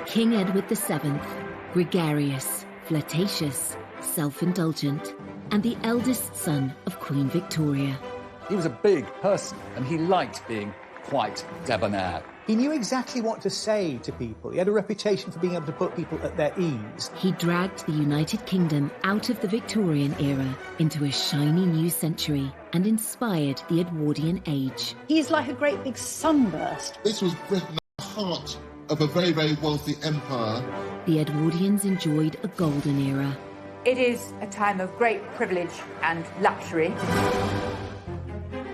King Edward VII, gregarious, flirtatious, self-indulgent, and the eldest son of Queen Victoria. He was a big person, and he liked being quite debonair. He knew exactly what to say to people. He had a reputation for being able to put people at their ease. He dragged the United Kingdom out of the Victorian era into a shiny new century and inspired the Edwardian age. He's like a great big sunburst. This was Britain at the heart of a very, very wealthy empire. The Edwardians enjoyed a golden era. It is a time of great privilege and luxury.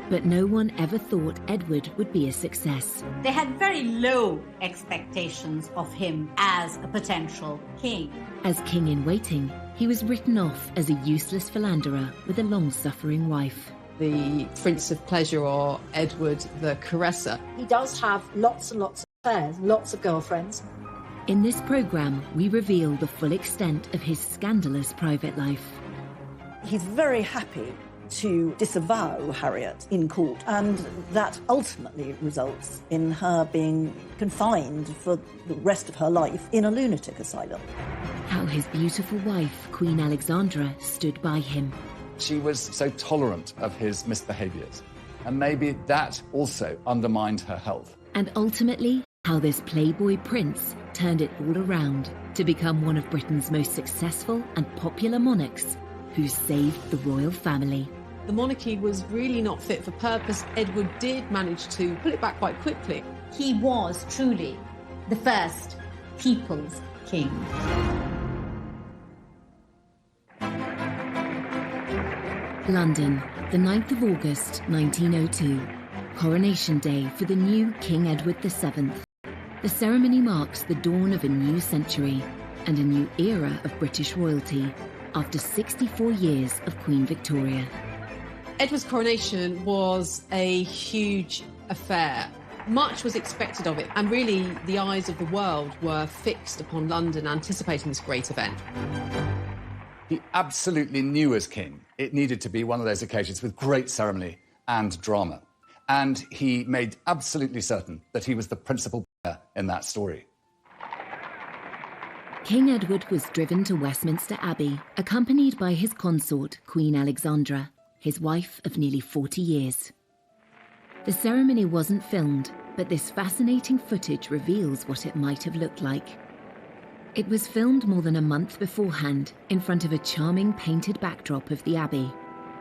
But no one ever thought Edward would be a success. They had very low expectations of him as a potential king. As king in waiting, he was written off as a useless philanderer with a long-suffering wife. The Prince of Pleasure, or Edward the Caresser. He does have lots and lots of affairs, lots of girlfriends. In this programme, we reveal the full extent of his scandalous private life. He's very happy to disavow Harriet in court, and that ultimately results in her being confined for the rest of her life in a lunatic asylum. How his beautiful wife, Queen Alexandra, stood by him. She was so tolerant of his misbehaviours, and maybe that also undermined her health. And ultimately, how this Playboy prince turned it all around to become one of Britain's most successful and popular monarchs who saved the royal family. The monarchy was really not fit for purpose. Edward did manage to pull it back quite quickly. He was truly the first people's king. London, the 9th of August, 1902. Coronation Day for the new King Edward VII. The ceremony marks the dawn of a new century and a new era of British royalty after 64 years of Queen Victoria. Edward's coronation was a huge affair. Much was expected of it, and really the eyes of the world were fixed upon London, anticipating this great event. He absolutely knew as king it needed to be one of those occasions with great ceremony and drama. And he made absolutely certain that he was the principal player in that story. King Edward was driven to Westminster Abbey, accompanied by his consort, Queen Alexandra, his wife of nearly 40 years. The ceremony wasn't filmed, but this fascinating footage reveals what it might have looked like. It was filmed more than a month beforehand in front of a charming painted backdrop of the Abbey.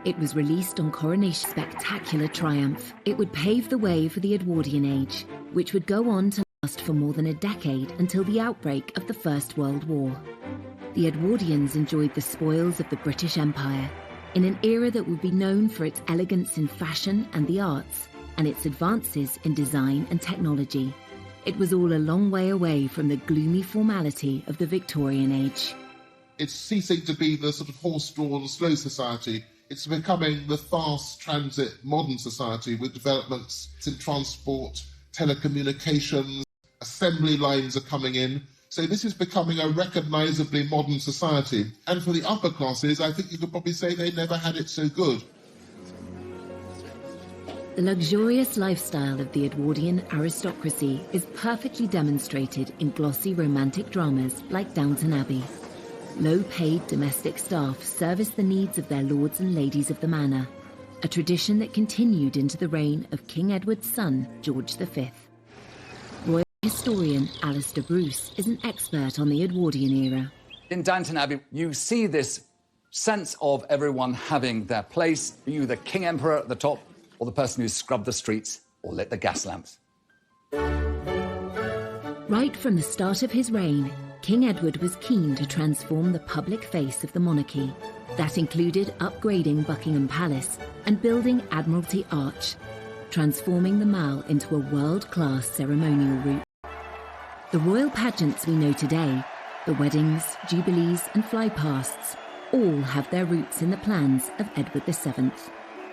It was released on Coronation's spectacular triumph. It would pave the way for the Edwardian age, which would go on to last for more than a decade until the outbreak of the First World War. The Edwardians enjoyed the spoils of the British Empire in an era that would be known for its elegance in fashion and the arts, and its advances in design and technology. It was all a long way away from the gloomy formality of the Victorian age. It's ceasing to be the sort of horse-drawn, slow society. It's becoming the fast transit modern society with developments in transport, telecommunications, assembly lines are coming in. So this is becoming a recognisably modern society. And for the upper classes, I think you could probably say they never had it so good. The luxurious lifestyle of the Edwardian aristocracy is perfectly demonstrated in glossy romantic dramas like Downton Abbey. Low-paid domestic staff service the needs of their lords and ladies of the manor, a tradition that continued into the reign of King Edward's son, George V. Royal historian Alistair Bruce is an expert on the Edwardian era. In Downton Abbey, you see this sense of everyone having their place, you the King Emperor at the top, or the person who scrubbed the streets or lit the gas lamps. Right from the start of his reign, King Edward was keen to transform the public face of the monarchy. That included upgrading Buckingham Palace and building Admiralty Arch, transforming the Mall into a world-class ceremonial route. The royal pageants we know today, the weddings, jubilees and flypasts, all have their roots in the plans of Edward VII.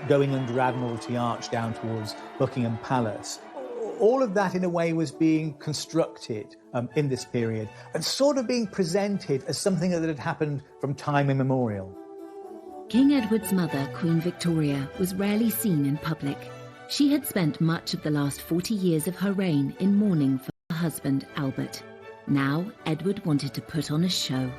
Going under Admiralty Arch down towards Buckingham Palace. All of that, in a way, was being constructed in this period and sort of being presented as something that had happened from time immemorial. King Edward's mother, Queen Victoria, was rarely seen in public. She had spent much of the last 40 years of her reign in mourning for her husband, Albert. Now, Edward wanted to put on a show.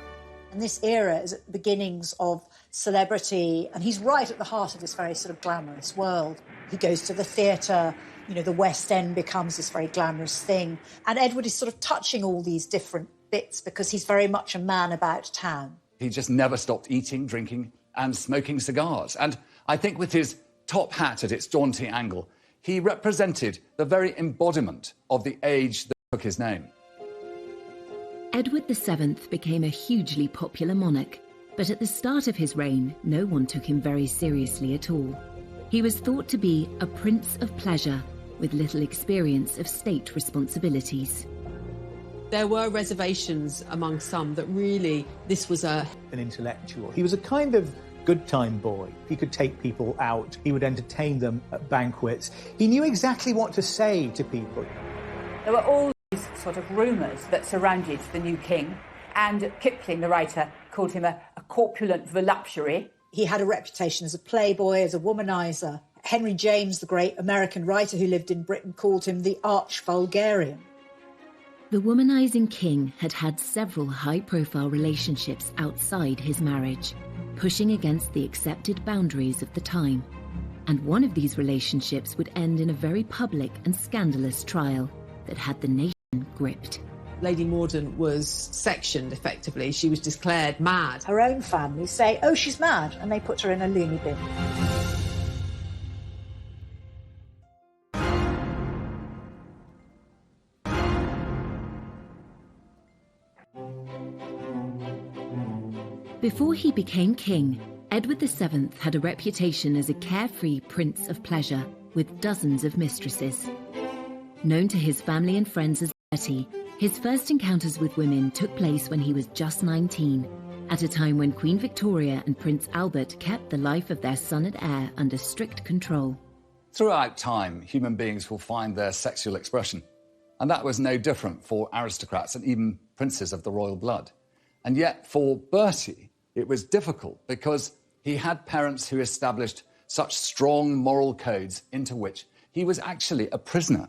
And this era is at the beginnings of celebrity, and he's right at the heart of this very sort of glamorous world. He goes to the theatre, you know, the West End becomes this very glamorous thing. And Edward is sort of touching all these different bits because he's very much a man about town. He just never stopped eating, drinking and smoking cigars. And I think with his top hat at its jaunty angle, he represented the very embodiment of the age that took his name. Edward VII became a hugely popular monarch, but at the start of his reign, no one took him very seriously at all. He was thought to be a prince of pleasure with little experience of state responsibilities. There were reservations among some that really this was an intellectual. He was a kind of good time boy. He could take people out. He would entertain them at banquets. He knew exactly what to say to people. There were all these sort of rumours that surrounded the new king, and Kipling, the writer, called him a corpulent voluptuary. He had a reputation as a playboy, as a womanizer. Henry James, the great American writer who lived in Britain, called him the arch-vulgarian. The womanizing king had had several high-profile relationships outside his marriage, pushing against the accepted boundaries of the time. And one of these relationships would end in a very public and scandalous trial that had the nation gripped. Lady Mordaunt was sectioned, effectively. She was declared mad. Her own family say, oh, she's mad, and they put her in a loony bin. Before he became king, Edward VII had a reputation as a carefree prince of pleasure with dozens of mistresses. Known to his family and friends as Bertie, his first encounters with women took place when he was just 19, at a time when Queen Victoria and Prince Albert kept the life of their son and heir under strict control. Throughout time, human beings will find their sexual expression, and that was no different for aristocrats and even princes of the royal blood. And yet, for Bertie, it was difficult because he had parents who established such strong moral codes into which he was actually a prisoner.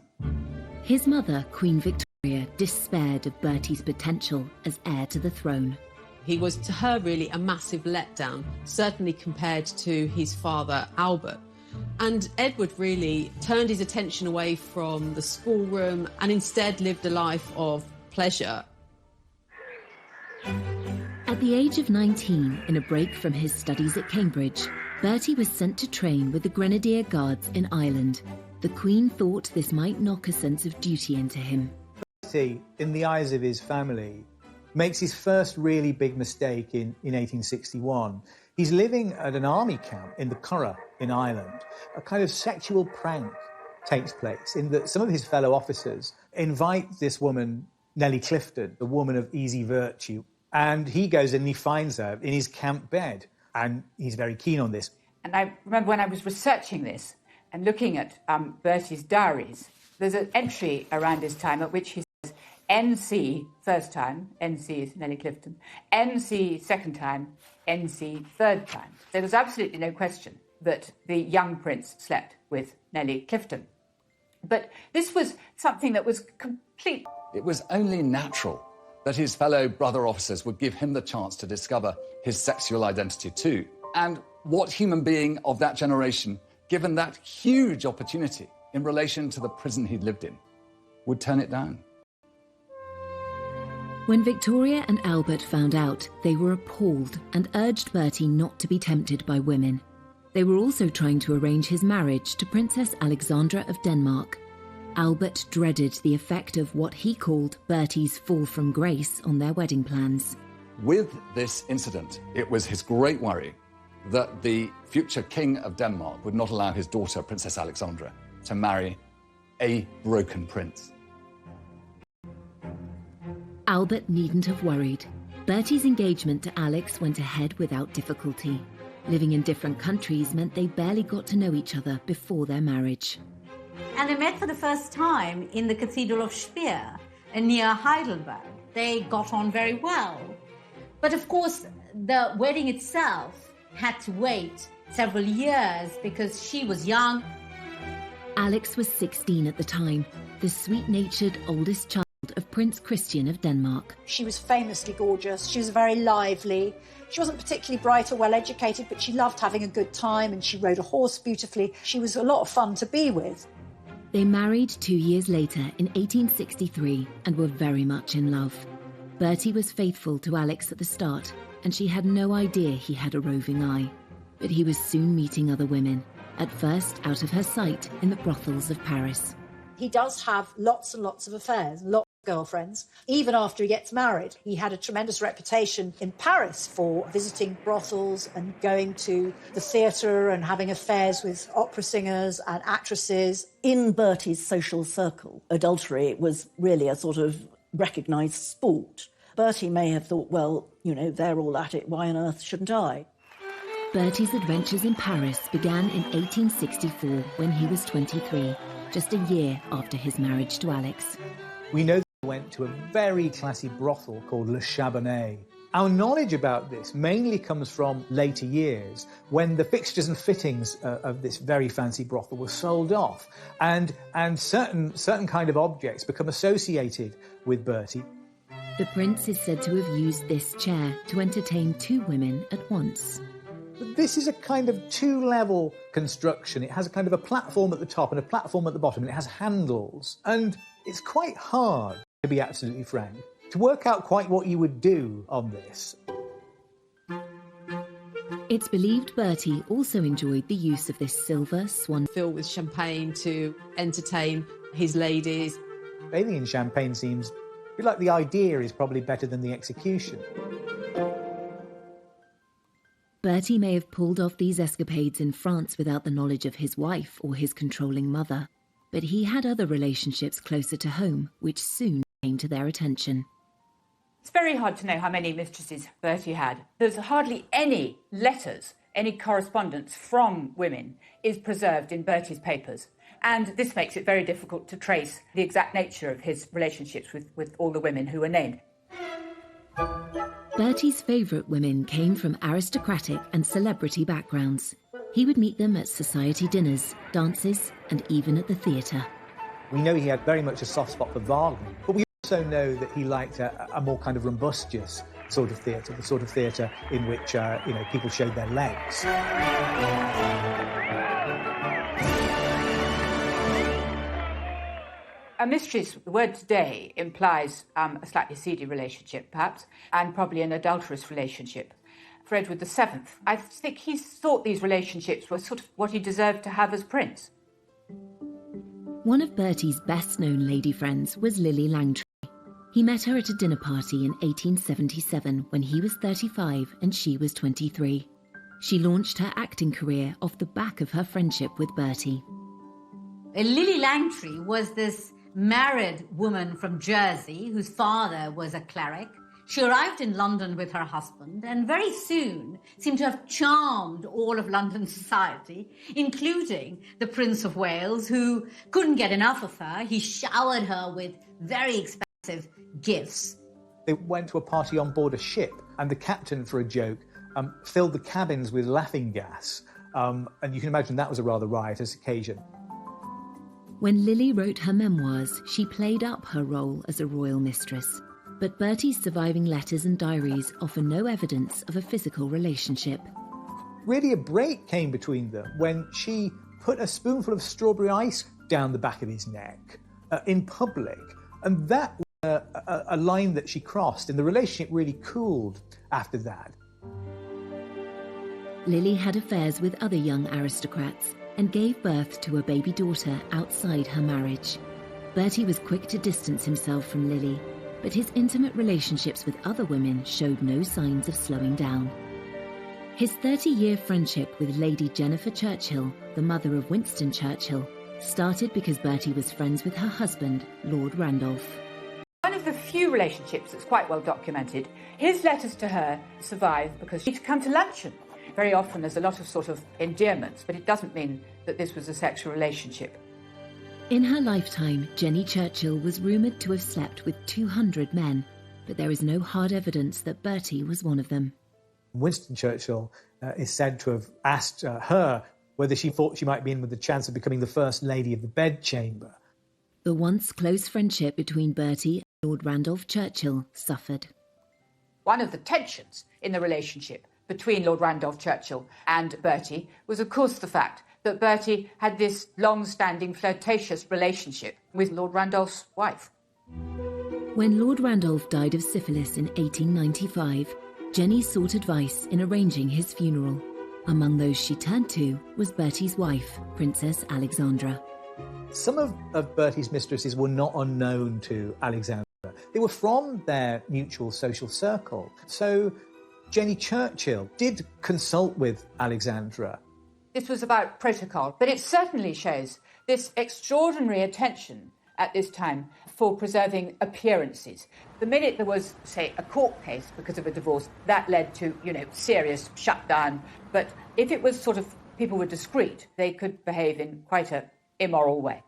His mother, Queen Victoria, despaired of Bertie's potential as heir to the throne. He was, to her, really a massive letdown, certainly compared to his father, Albert. And Edward really turned his attention away from the schoolroom and instead lived a life of pleasure. At the age of 19, in a break from his studies at Cambridge, Bertie was sent to train with the Grenadier Guards in Ireland. The Queen thought this might knock a sense of duty into him. Bertie, in the eyes of his family, makes his first really big mistake in 1861. He's living at an army camp in the Curragh in Ireland. A kind of sexual prank takes place in that some of his fellow officers invite this woman, Nellie Clifton, the woman of easy virtue, and he goes in and he finds her in his camp bed, and he's very keen on this. And I remember when I was researching this and looking at Bertie's diaries, there's an entry around this time at which he says, NC first time, NC is Nellie Clifton, NC second time, NC third time. There was absolutely no question that the young prince slept with Nellie Clifton. But this was something that was complete. It was only natural that his fellow brother officers would give him the chance to discover his sexual identity too. And what human being of that generation, given that huge opportunity in relation to the prison he'd lived in, would turn it down? When Victoria and Albert found out, they were appalled and urged Bertie not to be tempted by women. They were also trying to arrange his marriage to Princess Alexandra of Denmark. Albert dreaded the effect of what he called Bertie's fall from grace on their wedding plans. With this incident, it was his great worry that the future king of Denmark would not allow his daughter, Princess Alexandra, to marry a broken prince. Albert needn't have worried. Bertie's engagement to Alex went ahead without difficulty. Living in different countries meant they barely got to know each other before their marriage. And they met for the first time in the Cathedral of Speyer, near Heidelberg. They got on very well. But of course, the wedding itself had to wait several years because she was young. Alex was 16 at the time, the sweet-natured oldest child of Prince Christian of Denmark. She was famously gorgeous. She was very lively. She wasn't particularly bright or well educated, but she loved having a good time and she rode a horse beautifully. She was a lot of fun to be with. They married 2 years later in 1863 and were very much in love. Bertie was faithful to Alex at the start, and she had no idea he had a roving eye. But he was soon meeting other women, at first out of her sight in the brothels of Paris. He does have lots and lots of affairs, lots of girlfriends. Even after he gets married, he had a tremendous reputation in Paris for visiting brothels and going to the theatre and having affairs with opera singers and actresses. In Bertie's social circle, adultery was really a sort of recognised sport. Bertie may have thought, well, you know, they're all at it, why on earth shouldn't I? Bertie's adventures in Paris began in 1864 when he was 23, just a year after his marriage to Alex. We know that he went to a very classy brothel called Le Chabonnet. Our knowledge about this mainly comes from later years, when the fixtures and fittings of this very fancy brothel were sold off, and certain kind of objects become associated with Bertie. The prince is said to have used this chair to entertain 2 women at once. This is a kind of 2-level construction. It has a kind of a platform at the top and a platform at the bottom, and it has handles. And it's quite hard, to be absolutely frank, to work out quite what you would do on this. It's believed Bertie also enjoyed the use of this silver swan Filled with champagne to entertain his ladies. Bathing in champagne seems a bit like the idea is probably better than the execution. Bertie may have pulled off these escapades in France without the knowledge of his wife or his controlling mother, but he had other relationships closer to home, which soon came to their attention. It's very hard to know how many mistresses Bertie had. There's hardly any letters, any correspondence from women is preserved in Bertie's papers. And this makes it very difficult to trace the exact nature of his relationships with all the women who were named. Bertie's favourite women came from aristocratic and celebrity backgrounds. He would meet them at society dinners, dances, and even at the theatre. We know he had very much a soft spot for Wagner, but we also know that he liked a more kind of rumbustious sort of theatre, the sort of theatre in which people showed their legs. A mistress, the word today, implies a slightly seedy relationship, perhaps, and probably an adulterous relationship. For Edward VII, I think he thought these relationships were sort of what he deserved to have as prince. One of Bertie's best-known lady friends was Lily Langtry. He met her at a dinner party in 1877 when he was 35 and she was 23. She launched her acting career off the back of her friendship with Bertie. Lily Langtry was this married woman from Jersey whose father was a cleric. She arrived in London with her husband and very soon seemed to have charmed all of London society, including the Prince of Wales, who couldn't get enough of her. He showered her with very expensive gifts. They went to a party on board a ship, and the captain, for a joke, filled the cabins with laughing gas. And you can imagine that was a rather riotous occasion. When Lily wrote her memoirs, she played up her role as a royal mistress. But Bertie's surviving letters and diaries offer no evidence of a physical relationship. Really, a break came between them when she put a spoonful of strawberry ice down the back of his neck in public. And that was a line that she crossed, and the relationship really cooled after that. Lily had affairs with other young aristocrats and gave birth to a baby daughter outside her marriage. Bertie was quick to distance himself from Lily, but his intimate relationships with other women showed no signs of slowing down. His 30-year friendship with Lady Jennifer Churchill, the mother of Winston Churchill, started because Bertie was friends with her husband, Lord Randolph. One of the few relationships that's quite well documented, his letters to her survive because she'd come to luncheon. Very often there's a lot of sort of endearments, but it doesn't mean that this was a sexual relationship. In her lifetime, Jenny Churchill was rumoured to have slept with 200 men, but there is no hard evidence that Bertie was one of them. Winston Churchill is said to have asked her whether she thought she might be in with the chance of becoming the first lady of the bedchamber. The once close friendship between Bertie Lord Randolph Churchill suffered. One of the tensions in the relationship between Lord Randolph Churchill and Bertie was, of course, the fact that Bertie had this long-standing flirtatious relationship with Lord Randolph's wife. When Lord Randolph died of syphilis in 1895, Jenny sought advice in arranging his funeral. Among those she turned to was Bertie's wife, Princess Alexandra. Some of Bertie's mistresses were not unknown to Alexandra. They were from their mutual social circle. So Jenny Churchill did consult with Alexandra. This was about protocol, but it certainly shows this extraordinary attention at this time for preserving appearances. The minute there was, say, a court case because of a divorce, that led to, serious shutdown. But if it was sort of people were discreet, they could behave in quite an immoral way.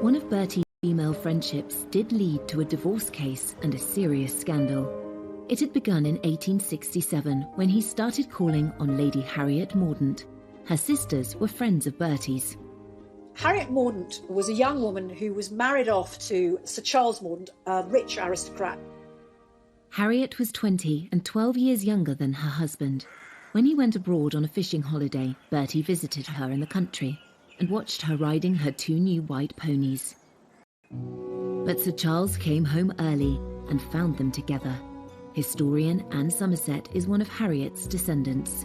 One of Bertie's female friendships did lead to a divorce case and a serious scandal. It had begun in 1867 when he started calling on Lady Harriet Mordaunt. Her sisters were friends of Bertie's. Harriet Mordaunt was a young woman who was married off to Sir Charles Mordaunt, a rich aristocrat. Harriet was 20 and 12 years younger than her husband. When he went abroad on a fishing holiday, Bertie visited her in the country and watched her riding her 2 new white ponies. But Sir Charles came home early and found them together. Historian Anne Somerset is one of Harriet's descendants.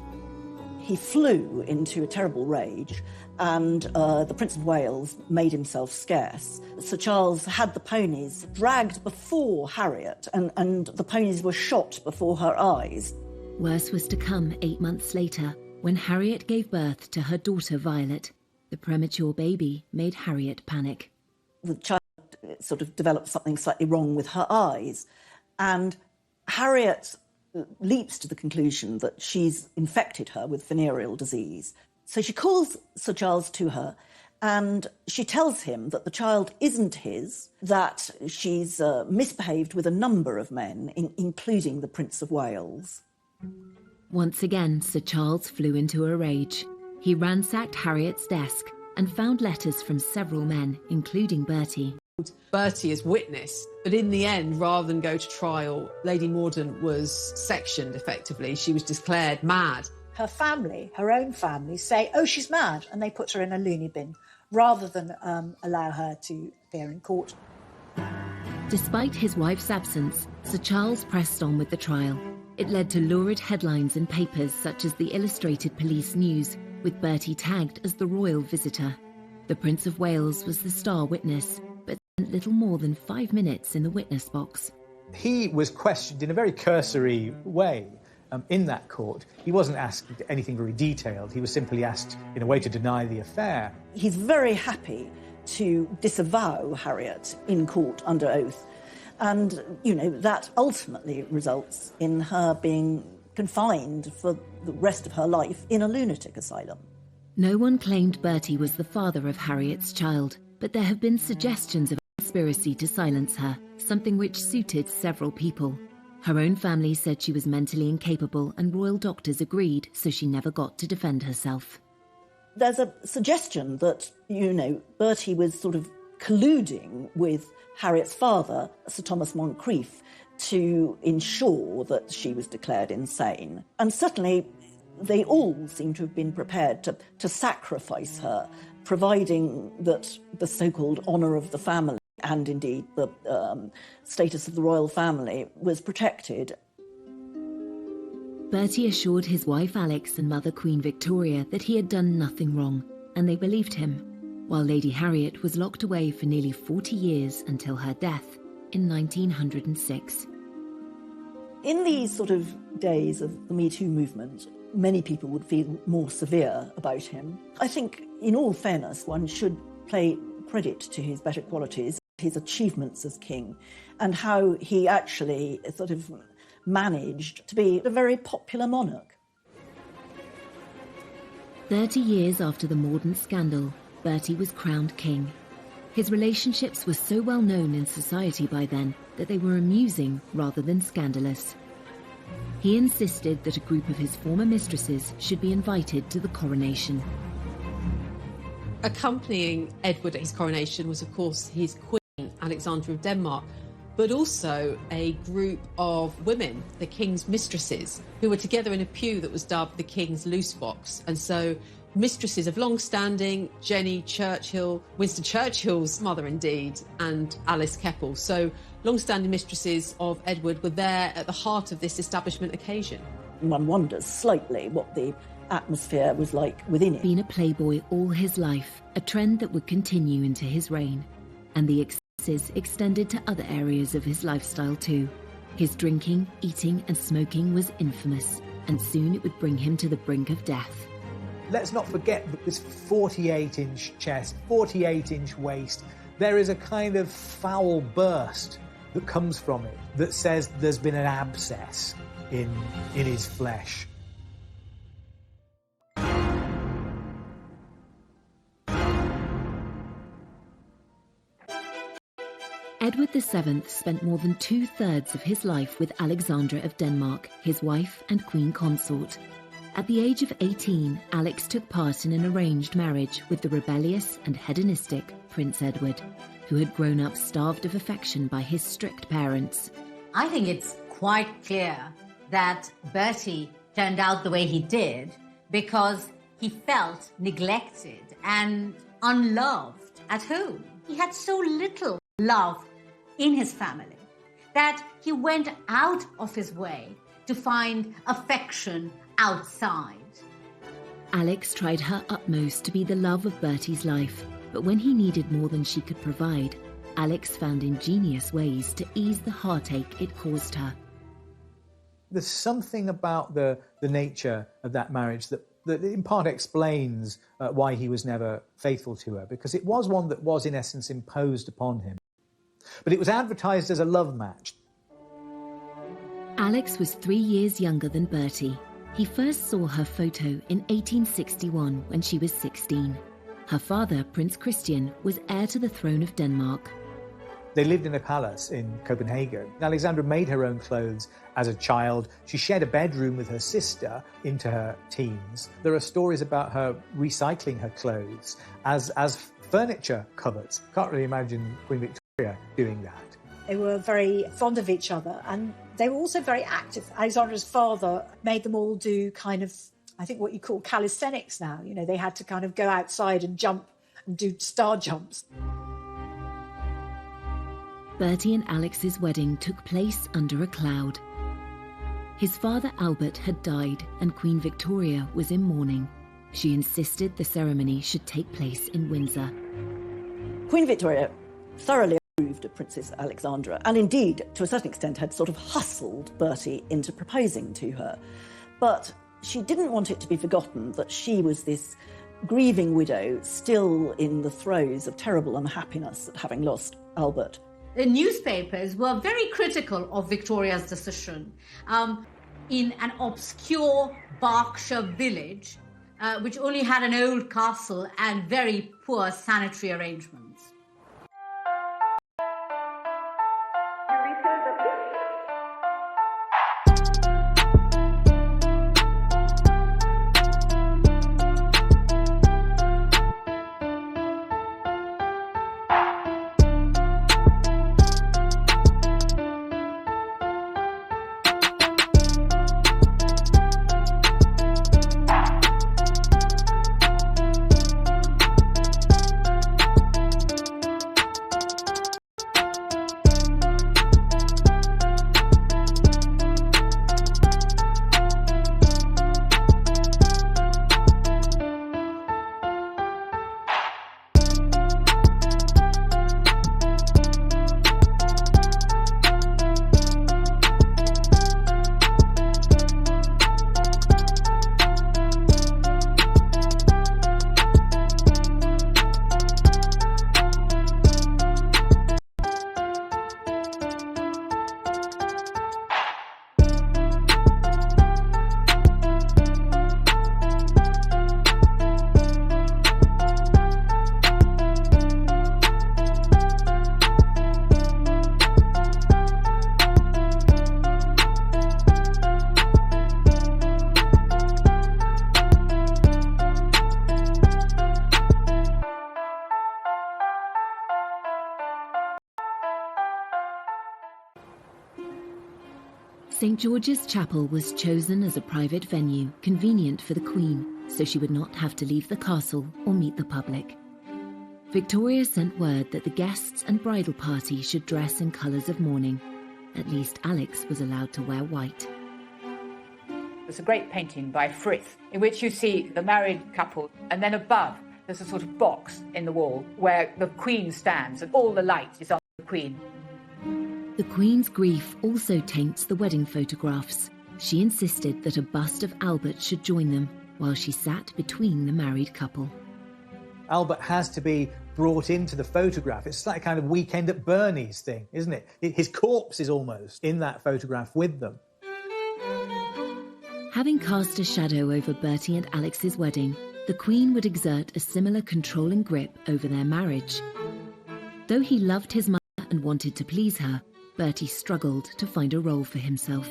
He flew into a terrible rage, and the Prince of Wales made himself scarce. Sir Charles had the ponies dragged before Harriet, and the ponies were shot before her eyes. Worse was to come 8 months later, when Harriet gave birth to her daughter Violet. The premature baby made Harriet panic. The child sort of developed something slightly wrong with her eyes, and Harriet leaps to the conclusion that she's infected her with venereal disease. So she calls Sir Charles to her and she tells him that the child isn't his, that she's misbehaved with a number of men, including the Prince of Wales. Once again, Sir Charles flew into a rage. He ransacked Harriet's desk and found letters from several men, including Bertie. Bertie as witness, but in the end, rather than go to trial, Lady Mordaunt was sectioned effectively. She was declared mad. Her family, her own family, say, oh, she's mad, and they put her in a loony bin, rather than allow her to appear in court. Despite his wife's absence, Sir Charles pressed on with the trial. It led to lurid headlines in papers such as the Illustrated Police News, with Bertie tagged as the royal visitor. The Prince of Wales was the star witness, but spent little more than 5 minutes in the witness box. He was questioned in a very cursory way in that court. He wasn't asked anything very detailed. He was simply asked in a way to deny the affair. He's very happy to disavow Harriet in court under oath. And, that ultimately results in her being confined for the rest of her life in a lunatic asylum. No one claimed Bertie was the father of Harriet's child, but there have been suggestions of a conspiracy to silence her, something which suited several people. Her own family said she was mentally incapable and royal doctors agreed, so she never got to defend herself. There's a suggestion that, Bertie was sort of colluding with Harriet's father, Sir Thomas Moncrieff, to ensure that she was declared insane. And certainly they all seem to have been prepared to sacrifice her, providing that the so-called honour of the family and indeed the status of the royal family was protected. Bertie assured his wife Alex and mother Queen Victoria that he had done nothing wrong, and they believed him, while Lady Harriet was locked away for nearly 40 years until her death in 1906. In these sort of days of the Me Too movement, many people would feel more severe about him. I think, in all fairness, one should pay credit to his better qualities, his achievements as king, and how he actually sort of managed to be a very popular monarch. 30 years after the Mordaunt scandal, Bertie was crowned king. His relationships were so well known in society by then that they were amusing rather than scandalous. He insisted that a group of his former mistresses should be invited to the coronation. Accompanying Edward at his coronation was, of course, his queen, Alexandra of Denmark, but also a group of women, the king's mistresses, who were together in a pew that was dubbed the king's loose box. And so mistresses of long-standing, Jenny Churchill, Winston Churchill's mother indeed, and Alice Keppel. So long-standing mistresses of Edward were there at the heart of this establishment occasion. One wonders slightly what the atmosphere was like within it. Been a playboy all his life, a trend that would continue into his reign. And the excesses extended to other areas of his lifestyle too. His drinking, eating and smoking was infamous, and soon it would bring him to the brink of death. Let's not forget that this 48-inch chest, 48-inch waist, there is a kind of foul burst that comes from it that says there's been an abscess in his flesh. Edward VII spent more than 2/3 of his life with Alexandra of Denmark, his wife and queen consort. At the age of 18, Alex took part in an arranged marriage with the rebellious and hedonistic Prince Edward, who had grown up starved of affection by his strict parents. I think it's quite clear that Bertie turned out the way he did because he felt neglected and unloved at home. He had so little love in his family that he went out of his way to find affection outside. Alex tried her utmost to be the love of Bertie's life, but when he needed more than she could provide, Alex found ingenious ways to ease the heartache it caused her. There's something about the nature of that marriage that in part explains why he was never faithful to her, because it was one that was in essence imposed upon him. But it was advertised as a love match. Alex was 3 years younger than Bertie. He first saw her photo in 1861 when she was 16. Her father, Prince Christian, was heir to the throne of Denmark. They lived in a palace in Copenhagen. Alexandra made her own clothes as a child. She shared a bedroom with her sister into her teens. There are stories about her recycling her clothes as furniture covers. Can't really imagine Queen Victoria doing that. They were very fond of each other, and they were also very active. Alexandra's father made them all do kind of, I think, what you call calisthenics now. You know, they had to kind of go outside and jump and do star jumps. Bertie and Alex's wedding took place under a cloud. His father Albert had died and Queen Victoria was in mourning. She insisted the ceremony should take place in Windsor. Queen Victoria thoroughly approved of Princess Alexandra, and indeed, to a certain extent, had sort of hustled Bertie into proposing to her. But she didn't want it to be forgotten that she was this grieving widow, still in the throes of terrible unhappiness at having lost Albert. The newspapers were very critical of Victoria's decision. In an obscure Berkshire village, which only had an old castle and very poor sanitary arrangements. St. George's Chapel was chosen as a private venue convenient for the Queen, so she would not have to leave the castle or meet the public. Victoria sent word that the guests and bridal party should dress in colours of mourning. At least Alex was allowed to wear white. There's a great painting by Frith in which you see the married couple, and then above there's a sort of box in the wall where the Queen stands and all the light is on the Queen. The Queen's grief also taints the wedding photographs. She insisted that a bust of Albert should join them while she sat between the married couple. Albert has to be brought into the photograph. It's like a kind of Weekend at Bernie's thing, isn't it? His corpse is almost in that photograph with them. Having cast a shadow over Bertie and Alex's wedding, the Queen would exert a similar controlling grip over their marriage. Though he loved his mother and wanted to please her, Bertie struggled to find a role for himself.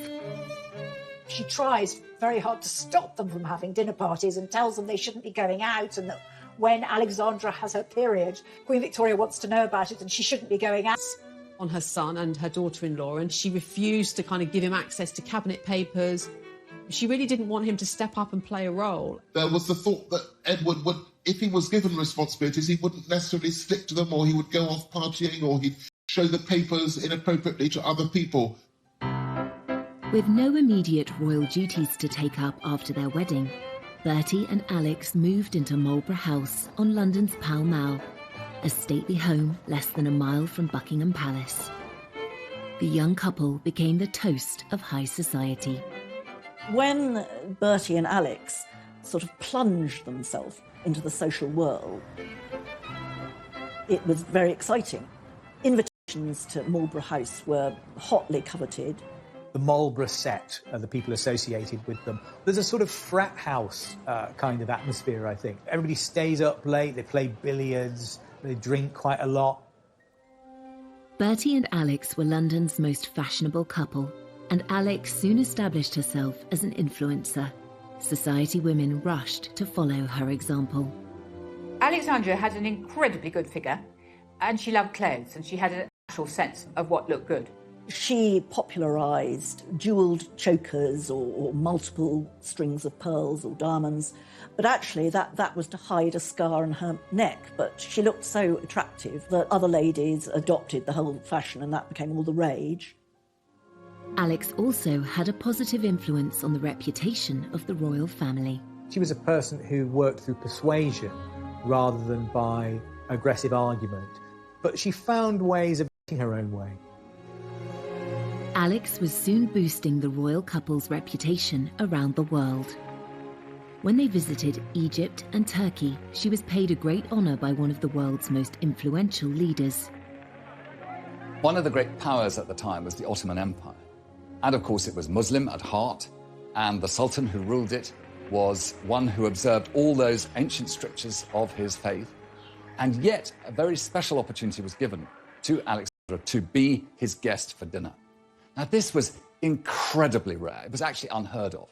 She tries very hard to stop them from having dinner parties and tells them they shouldn't be going out, and that when Alexandra has her period, Queen Victoria wants to know about it and she shouldn't be going out. On her son and her daughter-in-law, and she refused to kind of give him access to cabinet papers. She really didn't want him to step up and play a role. There was the thought that Edward would, if he was given responsibilities, he wouldn't necessarily stick to them, or he would go off partying, or he'd show the papers inappropriately to other people. With no immediate royal duties to take up after their wedding, Bertie and Alex moved into Marlborough House on London's Pall Mall, a stately home less than a mile from Buckingham Palace. The young couple became the toast of high society. When Bertie and Alex sort of plunged themselves into the social world, it was very exciting. Invitations to Marlborough House were hotly coveted. The Marlborough set are the people associated with them. There's a sort of frat house kind of atmosphere, I think. Everybody stays up late, they play billiards, they drink quite a lot. Bertie and Alex were London's most fashionable couple, and Alex soon established herself as an influencer. Society women rushed to follow her example. Alexandra had an incredibly good figure, and she loved clothes, and she had a natural sense of what looked good. She popularised jewelled chokers or multiple strings of pearls or diamonds, but actually that was to hide a scar on her neck. But she looked so attractive that other ladies adopted the whole fashion, and that became all the rage. Alex also had a positive influence on the reputation of the royal family. She was a person who worked through persuasion rather than by aggressive argument, but she found ways of getting her own way. Alex was soon boosting the royal couple's reputation around the world. When they visited Egypt and Turkey, she was paid a great honour by one of the world's most influential leaders. One of the great powers at the time was the Ottoman Empire. And of course it was Muslim at heart, and the Sultan who ruled it was one who observed all those ancient strictures of his faith. And yet a very special opportunity was given to Alexandra to be his guest for dinner. Now, this was incredibly rare. It was actually unheard of.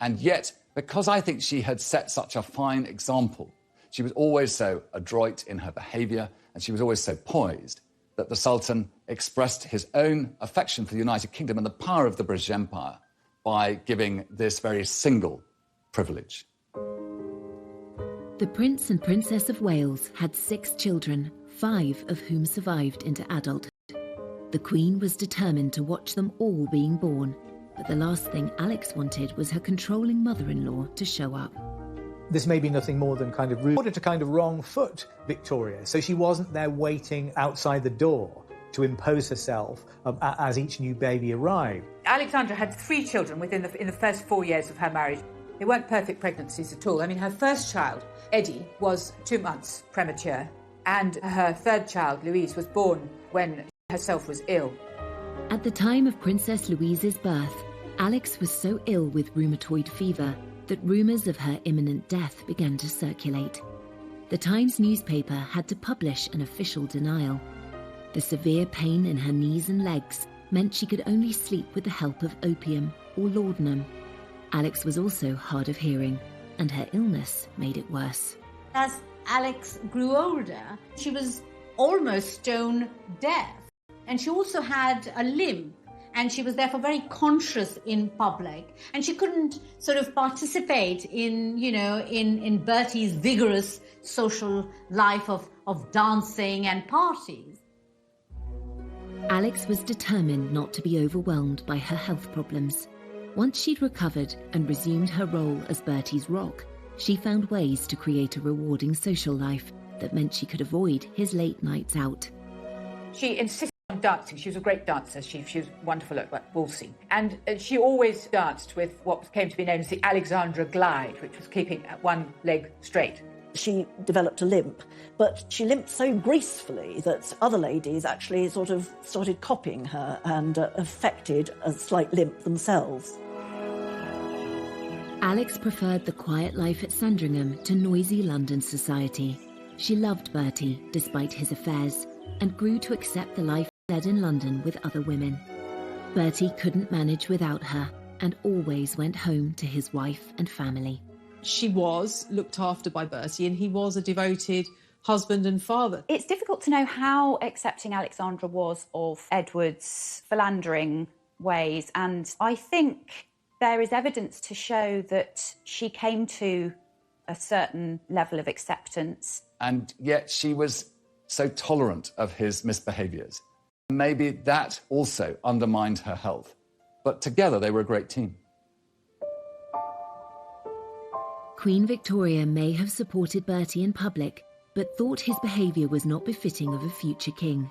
And yet, because I think she had set such a fine example, she was always so adroit in her behaviour, and she was always so poised, that the Sultan expressed his own affection for the United Kingdom and the power of the British Empire by giving this very single privilege. The Prince and Princess of Wales had 6 children, 5 of whom survived into adulthood. The Queen was determined to watch them all being born, but the last thing Alex wanted was her controlling mother-in-law to show up. This may be nothing more than kind of rude, order to kind of wrong foot Victoria, so she wasn't there waiting outside the door to impose herself as each new baby arrived. Alexandra had 3 children in the first 4 years of her marriage. They weren't perfect pregnancies at all. I mean, her first child, Eddie, was 2 months premature, and her third child, Louise, was born when she herself was ill. At the time of Princess Louise's birth, Alex was so ill with rheumatoid fever that rumours of her imminent death began to circulate. The Times newspaper had to publish an official denial. The severe pain in her knees and legs meant she could only sleep with the help of opium or laudanum. Alex was also hard of hearing, and her illness made it worse. As Alex grew older, she was almost stone deaf, and she also had a limp, and she was therefore very conscious in public, and she couldn't sort of participate in, in Bertie's vigorous social life of dancing and parties. Alex was determined not to be overwhelmed by her health problems. Once she'd recovered and resumed her role as Bertie's rock, she found ways to create a rewarding social life that meant she could avoid his late nights out. She insisted on dancing. She was a great dancer. She was wonderful at waltzing. And she always danced with what came to be known as the Alexandra glide, which was keeping one leg straight. She developed a limp, but she limped so gracefully that other ladies actually sort of started copying her and affected a slight limp themselves. Alex preferred the quiet life at Sandringham to noisy London society. She loved Bertie, despite his affairs, and grew to accept the life he led in London with other women. Bertie couldn't manage without her and always went home to his wife and family. She was looked after by Bertie, and he was a devoted husband and father. It's difficult to know how accepting Alexandra was of Edward's philandering ways, and I think there is evidence to show that she came to a certain level of acceptance. And yet she was so tolerant of his misbehaviours. Maybe that also undermined her health. But together they were a great team. Queen Victoria may have supported Bertie in public, but thought his behaviour was not befitting of a future king.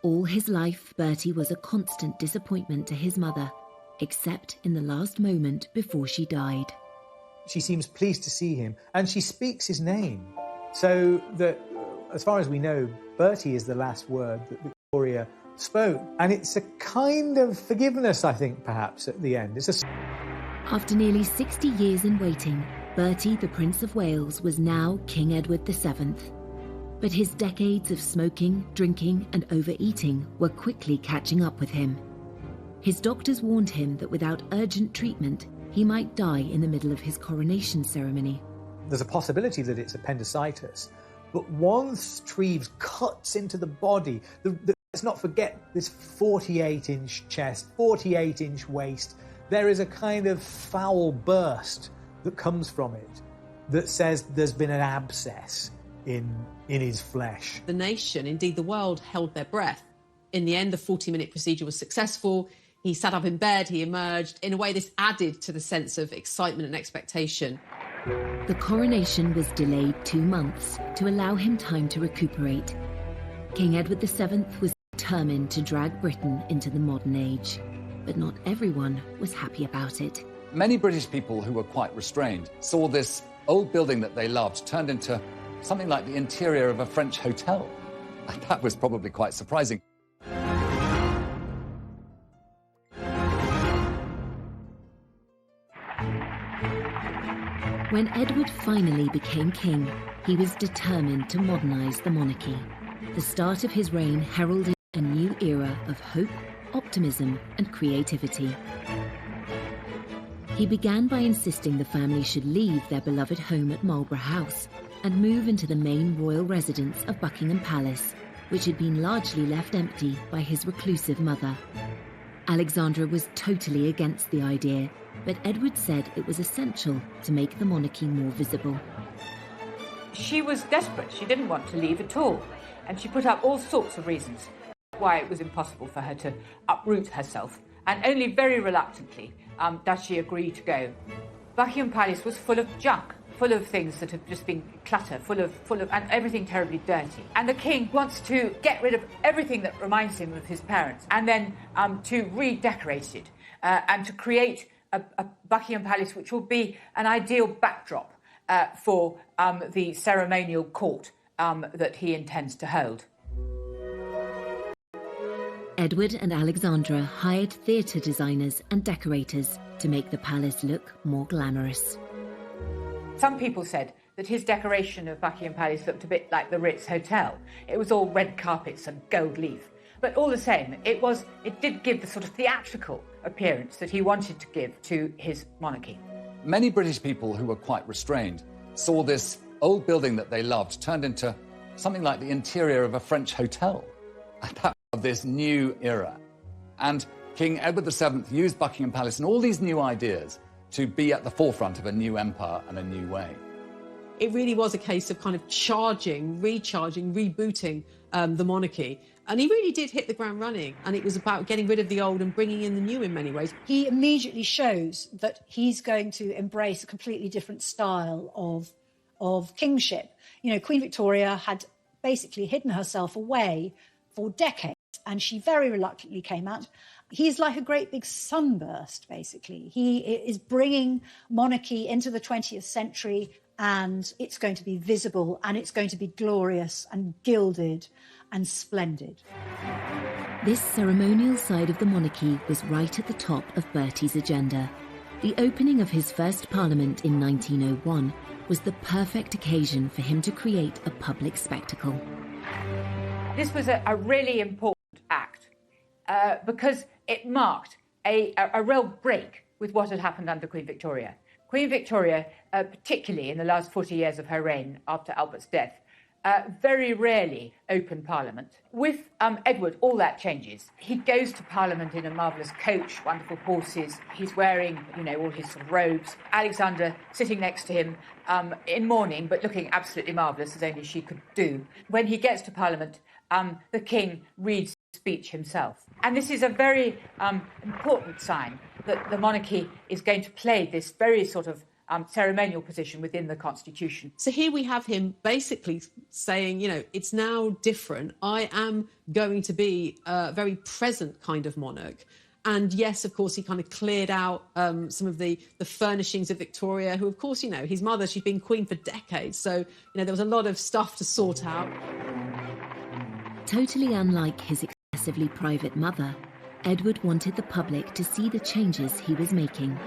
All his life, Bertie was a constant disappointment to his mother, except in the last moment before she died. She seems pleased to see him, and she speaks his name. So that, as far as we know, Bertie is the last word that Victoria spoke. And it's a kind of forgiveness, I think, perhaps, at the end. After nearly 60 years in waiting, Bertie, the Prince of Wales, was now King Edward VII. But his decades of smoking, drinking and overeating were quickly catching up with him. His doctors warned him that without urgent treatment, he might die in the middle of his coronation ceremony. There's a possibility that it's appendicitis, but once Treves cuts into the body, let's not forget this 48-inch chest, 48-inch waist. There is a kind of foul burst that comes from it that says there's been an abscess in his flesh. The nation, indeed the world, held their breath. In the end, the 40-minute procedure was successful. He sat up in bed, he emerged. In a way, this added to the sense of excitement and expectation. The coronation was delayed 2 months to allow him time to recuperate. King Edward VII was determined to drag Britain into the modern age. But not everyone was happy about it. Many British people who were quite restrained saw this old building that they loved turned into something like the interior of a French hotel. And that was probably quite surprising. When Edward finally became king, he was determined to modernise the monarchy. The start of his reign heralded a new era of hope, optimism and creativity. He began by insisting the family should leave their beloved home at Marlborough House and move into the main royal residence of Buckingham Palace, which had been largely left empty by his reclusive mother. Alexandra was totally against the idea, but Edward said it was essential to make the monarchy more visible. She was desperate. She didn't want to leave at all. And she put up all sorts of reasons why it was impossible for her to uproot herself. And only very reluctantly does she agree to go. Buckingham Palace was full of junk, full of things that have just been clutter, full of, and everything terribly dirty. And the king wants to get rid of everything that reminds him of his parents, and then to redecorate it and to create a Buckingham Palace which will be an ideal backdrop for the ceremonial court that he intends to hold. Edward and Alexandra hired theatre designers and decorators to make the palace look more glamorous. Some people said that his decoration of Buckingham Palace looked a bit like the Ritz Hotel. It was all red carpets and gold leaf. But all the same, it did give the sort of theatrical appearance that he wanted to give to his monarchy. Many British people who were quite restrained saw this old building that they loved turned into something like the interior of a French hotel. And that was this new era. And King Edward VII used Buckingham Palace and all these new ideas to be at the forefront of a new empire and a new way. It really was a case of kind of recharging, rebooting the monarchy. And he really did hit the ground running. And it was about getting rid of the old and bringing in the new in many ways. He immediately shows that he's going to embrace a completely different style of kingship. You know, Queen Victoria had basically hidden herself away for decades, and she very reluctantly came out. He's like a great big sunburst, basically. He is bringing monarchy into the 20th century, and it's going to be visible, and it's going to be glorious and gilded and splendid. This ceremonial side of the monarchy was right at the top of Bertie's agenda. The opening of his first parliament in 1901 was the perfect occasion for him to create a public spectacle. This was a really important act because it marked a real break with what had happened under Queen Victoria. Queen Victoria, particularly in the last 40 years of her reign after Albert's death, very rarely opened Parliament. With Edward, all that changes. He goes to Parliament in a marvellous coach, wonderful horses. He's wearing, all his sort of robes. Alexandra sitting next to him in mourning, but looking absolutely marvellous, as only she could do. When he gets to Parliament, the king reads the speech himself. And this is a very important sign that the monarchy is going to play this very sort of ceremonial position within the Constitution. So here we have him basically saying, it's now different. I am going to be a very present kind of monarch. And yes, of course, he kind of cleared out some of the furnishings of Victoria, who, of course, his mother, she's been queen for decades. So, there was a lot of stuff to sort out. Totally unlike his excessively private mother, Edward wanted the public to see the changes he was making.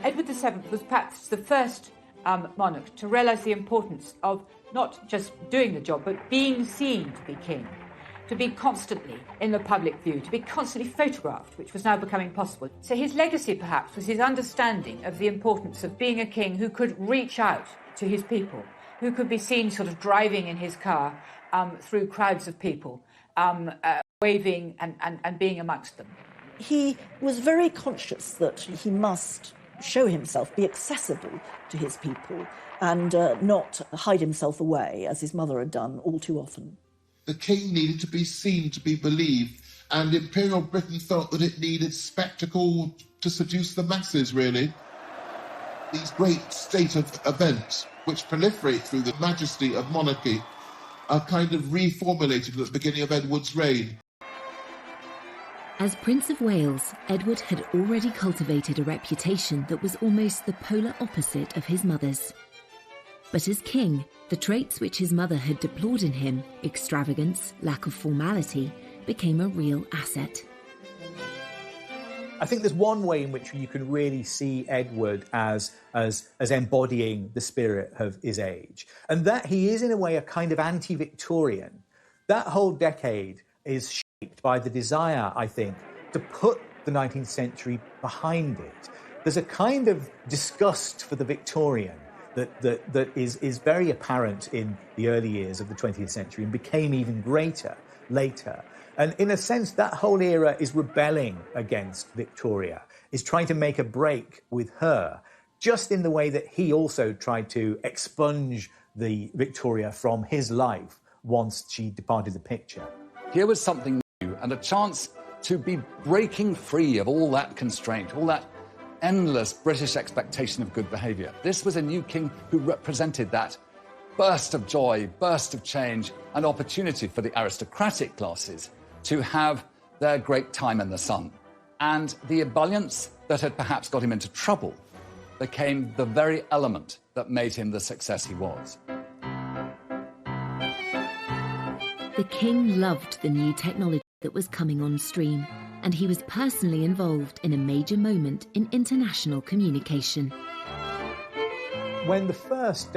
Edward VII was perhaps the first monarch to realise the importance of not just doing the job, but being seen to be king, to be constantly in the public view, to be constantly photographed, which was now becoming possible. So his legacy, perhaps, was his understanding of the importance of being a king who could reach out to his people, who could be seen sort of driving in his car through crowds of people, waving and being amongst them. He was very conscious that he must show himself, be accessible to his people, and not hide himself away, as his mother had done all too often. The king needed to be seen, to be believed, and Imperial Britain felt that it needed spectacle to seduce the masses, really. These great state of events, which proliferate through the majesty of monarchy, are kind of reformulated at the beginning of Edward's reign. As Prince of Wales, Edward had already cultivated a reputation that was almost the polar opposite of his mother's. But as king, the traits which his mother had deplored in him, extravagance, lack of formality, became a real asset. I think there's one way in which you can really see Edward as embodying the spirit of his age, and that he is, in a way, a kind of anti-Victorian. That whole decade is by the desire, I think, to put the 19th century behind it. There's a kind of disgust for the Victorian that is very apparent in the early years of the 20th century and became even greater later. And in a sense, that whole era is rebelling against Victoria, is trying to make a break with her, just in the way that he also tried to expunge the Victoria from his life once she departed the picture. Here was something new and a chance to be breaking free of all that constraint, all that endless British expectation of good behaviour. This was a new king who represented that burst of joy, burst of change, and opportunity for the aristocratic classes to have their great time in the sun. And the ebullience that had perhaps got him into trouble became the very element that made him the success he was. The king loved the new technology that was coming on stream, and he was personally involved in a major moment in international communication. When the first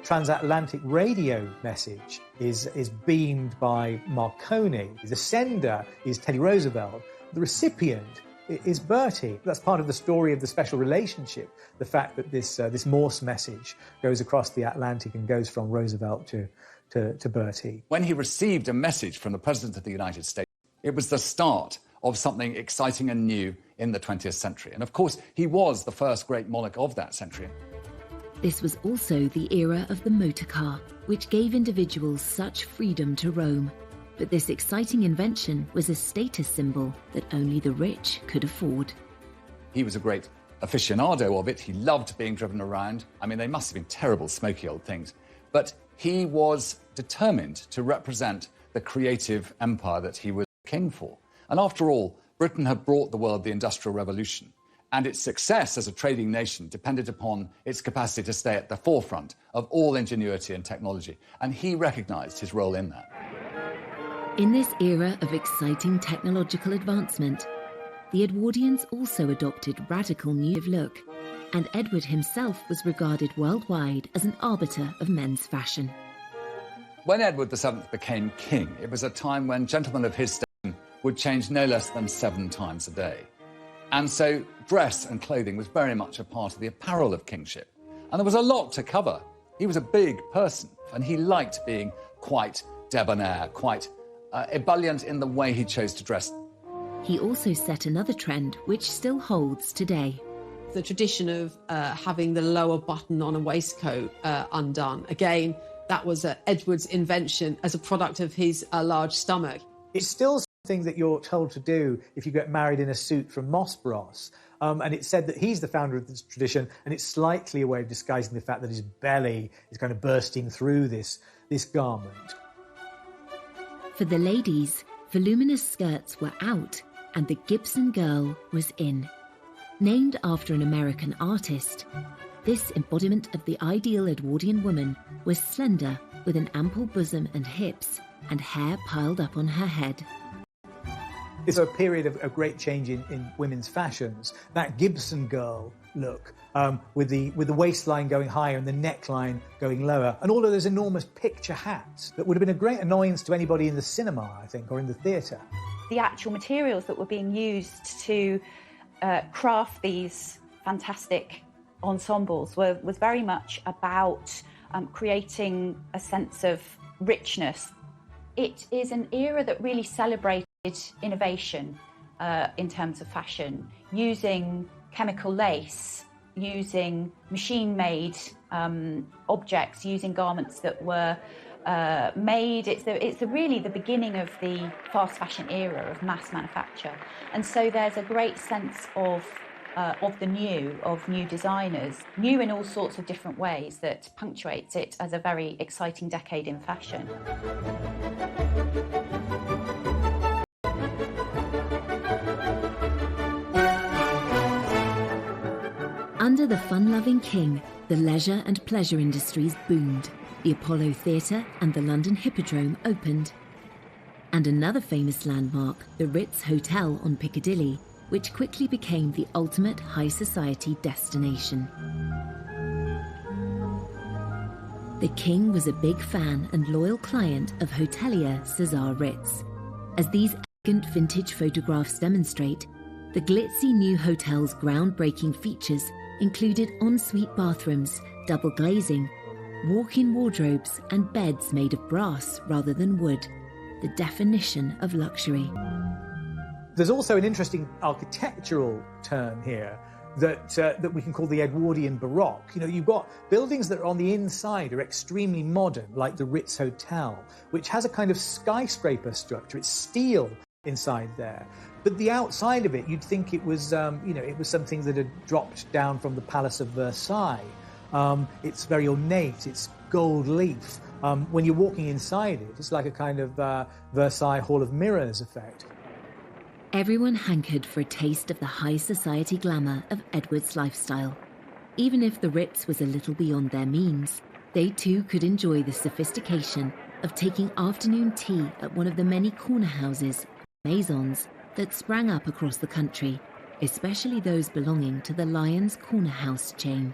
transatlantic radio message is beamed by Marconi, the sender is Teddy Roosevelt, the recipient is Bertie. That's part of the story of the special relationship, the fact that this Morse message goes across the Atlantic and goes from Roosevelt to Bertie. When he received a message from the President of the United States, it was the start of something exciting and new in the 20th century. And of course, he was the first great monarch of that century. This was also the era of the motor car, which gave individuals such freedom to roam. But this exciting invention was a status symbol that only the rich could afford. He was a great aficionado of it. He loved being driven around. I mean, they must have been terrible, smoky old things. But he was determined to represent the creative empire that he was king for. And after all, Britain had brought the world the Industrial Revolution, and its success as a trading nation depended upon its capacity to stay at the forefront of all ingenuity and technology, and he recognised his role in that. In this era of exciting technological advancement, the Edwardians also adopted radical new look, and Edward himself was regarded worldwide as an arbiter of men's fashion. When Edward VII became king, it was a time when gentlemen of his station would change no less than 7 times a day. And so dress and clothing was very much a part of the apparel of kingship. And there was a lot to cover. He was a big person, and he liked being quite debonair, quite ebullient in the way he chose to dress. He also set another trend which still holds today. The tradition of having the lower button on a waistcoat undone. Again, that was Edward's invention as a product of his large stomach. It's still something that you're told to do if you get married in a suit from Moss Bros. And it's said that he's the founder of this tradition, and it's slightly a way of disguising the fact that his belly is kind of bursting through this garment. For the ladies, voluminous skirts were out, and the Gibson girl was in. Named after an American artist, this embodiment of the ideal Edwardian woman was slender, with an ample bosom and hips, and hair piled up on her head. It's a period of great change in women's fashions. That Gibson girl look, with the waistline going higher and the neckline going lower, and all of those enormous picture hats that would have been a great annoyance to anybody in the cinema, I think, or in the theatre. The actual materials that were being used to craft these fantastic ensembles was very much about creating a sense of richness. It is an era that really celebrated innovation in terms of fashion, using chemical lace, using machine-made objects, using garments that were made. It's really the beginning of the fast fashion era of mass manufacture, and so there's a great sense of new designers, new in all sorts of different ways, that punctuates it as a very exciting decade in fashion. Under the fun-loving king, the leisure and pleasure industries boomed. The Apollo Theatre and the London Hippodrome opened. And another famous landmark, the Ritz Hotel on Piccadilly, which quickly became the ultimate high society destination. The king was a big fan and loyal client of hotelier Cesar Ritz. As these elegant vintage photographs demonstrate, the glitzy new hotel's groundbreaking features included ensuite bathrooms, double glazing, walk-in wardrobes and beds made of brass rather than wood, the definition of luxury. There's also an interesting architectural term here that we can call the Edwardian Baroque. You know, you've got buildings that are on the inside are extremely modern, like the Ritz Hotel, which has a kind of skyscraper structure. It's steel inside there. But the outside of it, you'd think it was, it was something that had dropped down from the Palace of Versailles. It's very ornate, it's gold leaf. When you're walking inside it, it's like a kind of Versailles Hall of Mirrors effect. Everyone hankered for a taste of the high society glamour of Edward's lifestyle. Even if the Ritz was a little beyond their means, they too could enjoy the sophistication of taking afternoon tea at one of the many corner houses, maisons, that sprang up across the country, especially those belonging to the Lyons Corner House chain.